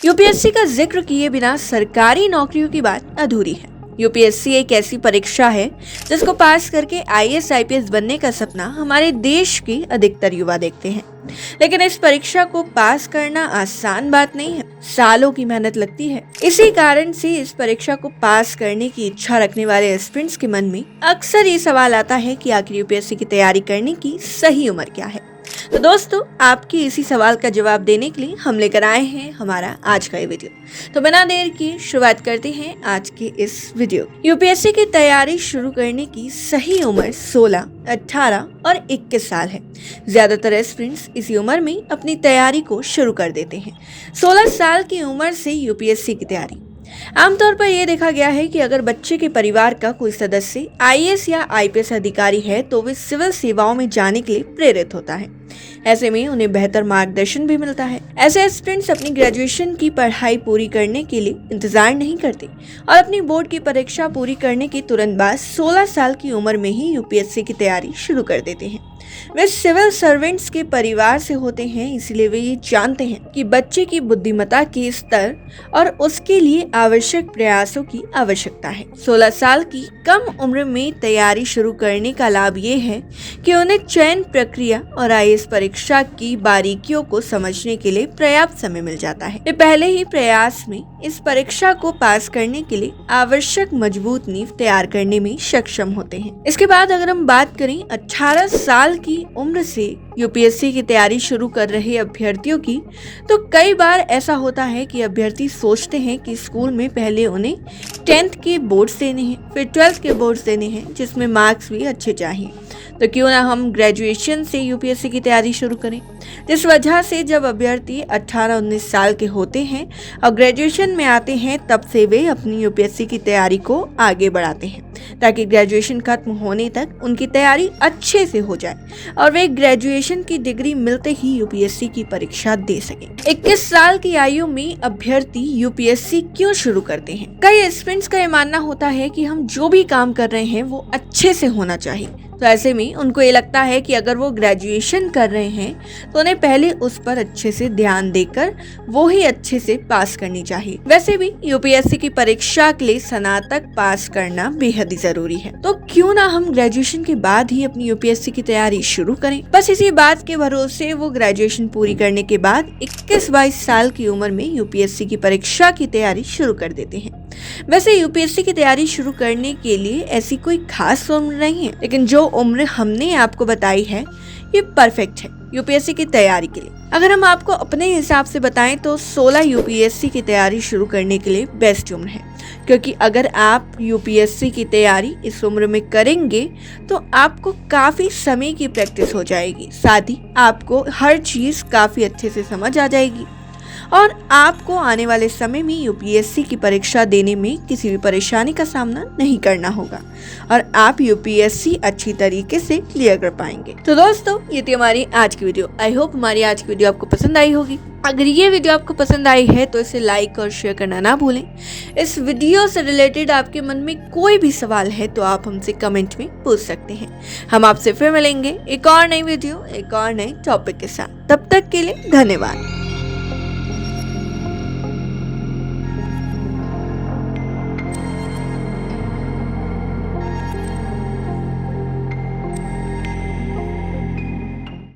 UPSC का जिक्र किए बिना सरकारी नौकरियों की बात अधूरी है। यूपीएससी एक ऐसी परीक्षा है जिसको पास करके आईएएस आईपीएस बनने का सपना हमारे देश के अधिकतर युवा देखते हैं। लेकिन इस परीक्षा को पास करना आसान बात नहीं है, सालों की मेहनत लगती है। इसी कारण से इस परीक्षा को पास करने की इच्छा रखने वाले एस्पिरेंट्स के मन में अक्सर ये सवाल आता है कि आखिर यूपीएससी की तैयारी करने की सही उम्र क्या है। तो दोस्तों, आपके इसी सवाल का जवाब देने के लिए हम लेकर आए हैं हमारा आज का ये वीडियो। तो बिना देर की शुरुआत करते हैं आज के इस वीडियो। यूपीएससी की तैयारी शुरू करने की सही उम्र 16, 18 और 21 साल है। ज्यादातर एस्पिरेंट्स इसी उम्र में अपनी तैयारी को शुरू कर देते हैं। 16 साल की उम्र से यूपीएससी की तैयारी। आमतौर पर यह देखा गया है कि अगर बच्चे के परिवार का कोई सदस्य आईएएस या आईपीएस अधिकारी है तो वे सिविल सेवाओं में जाने के लिए प्रेरित होता है। ऐसे में उन्हें बेहतर मार्गदर्शन भी मिलता है। ऐसे एस्पिरेंट्स अपनी ग्रेजुएशन की पढ़ाई पूरी करने के लिए इंतजार नहीं करते और अपनी बोर्ड की परीक्षा पूरी करने के तुरंत बाद 16 साल की उम्र में ही यूपीएससी की तैयारी शुरू कर देते हैं। वे सिविल सर्वेंट्स के परिवार से होते हैं, इसलिए वे ये जानते हैं कि बच्चे की बुद्धिमत्ता के स्तर और उसके लिए आवश्यक प्रयासों की आवश्यकता है। 16 साल की कम उम्र में तैयारी शुरू करने का लाभ ये है कि उन्हें चयन प्रक्रिया और आईएएस परीक्षा की बारीकियों को समझने के लिए पर्याप्त समय मिल जाता है। वे पहले ही प्रयास में इस परीक्षा को पास करने के लिए आवश्यक मजबूत नींव तैयार करने में सक्षम होते हैं। इसके बाद अगर हम बात करें 18 साल की उम्र से यूपीएससी की तैयारी शुरू कर रहे अभ्यर्थियों की, तो कई बार ऐसा होता है कि अभ्यर्थी सोचते हैं कि स्कूल में पहले उन्हें 10th के बोर्ड्स देने हैं, फिर 12th के बोर्ड्स देने हैं जिसमें मार्क्स भी अच्छे चाहिए। तो क्यों ना हम ग्रेजुएशन से यूपीएससी की तैयारी शुरू करें। जिस वजह से जब अभ्यर्थी 18-19 साल के होते हैं और ग्रेजुएशन में आते हैं तब से वे अपनी यूपीएससी की तैयारी को आगे बढ़ाते हैं ताकि ग्रेजुएशन खत्म होने तक उनकी तैयारी अच्छे से हो जाए और वे ग्रेजुएशन की डिग्री मिलते ही यूपीएससी की परीक्षा दे सकें। 21 साल की आयु में अभ्यर्थी यूपीएससी क्यों शुरू करते हैं? कई एस्पिरेंट्स का ये मानना होता है कि हम जो भी काम कर रहे हैं वो अच्छे से होना चाहिए। तो ऐसे में उनको ये लगता है कि अगर वो ग्रेजुएशन कर रहे हैं तो उन्हें पहले उस पर अच्छे से ध्यान देकर वो ही अच्छे से पास करनी चाहिए। वैसे भी यूपीएससी की परीक्षा के लिए स्नातक पास करना बेहद ही जरूरी है। तो क्यों ना हम ग्रेजुएशन के बाद ही अपनी यूपीएससी की तैयारी शुरू करें। बस इसी बात के भरोसे वो ग्रेजुएशन पूरी करने के बाद 21-22 साल की उम्र में यूपीएससी की परीक्षा की तैयारी शुरू कर देते हैं। वैसे यूपीएससी की तैयारी शुरू करने के लिए ऐसी कोई खास उम्र नहीं है, लेकिन जो उम्र हमने आपको बताई है ये परफेक्ट है यूपीएससी की तैयारी के लिए। अगर हम आपको अपने हिसाब से बताएं तो 16 यूपीएससी की तैयारी शुरू करने के लिए बेस्ट उम्र है, क्योंकि अगर आप यूपीएससी की तैयारी इस उम्र में करेंगे तो आपको काफी समय की प्रैक्टिस हो जाएगी, साथ ही आपको हर चीज काफी अच्छे से समझ आ जाएगी और आपको आने वाले समय में यूपीएससी की परीक्षा देने में किसी भी परेशानी का सामना नहीं करना होगा और आप यूपीएससी अच्छी तरीके से क्लियर कर पाएंगे। तो दोस्तों, ये थी हमारी आज की वीडियो। आई होप हमारी आज की वीडियो आपको पसंद आई होगी। अगर ये वीडियो आपको पसंद आई है तो इसे लाइक और शेयर करना ना भूलें। इस वीडियो से रिलेटेड आपके मन में कोई भी सवाल है तो आप हमसे कमेंट में पूछ सकते हैं। हम आपसे फिर मिलेंगे एक और नई वीडियो, एक और नए टॉपिक के साथ। तब तक के लिए धन्यवाद।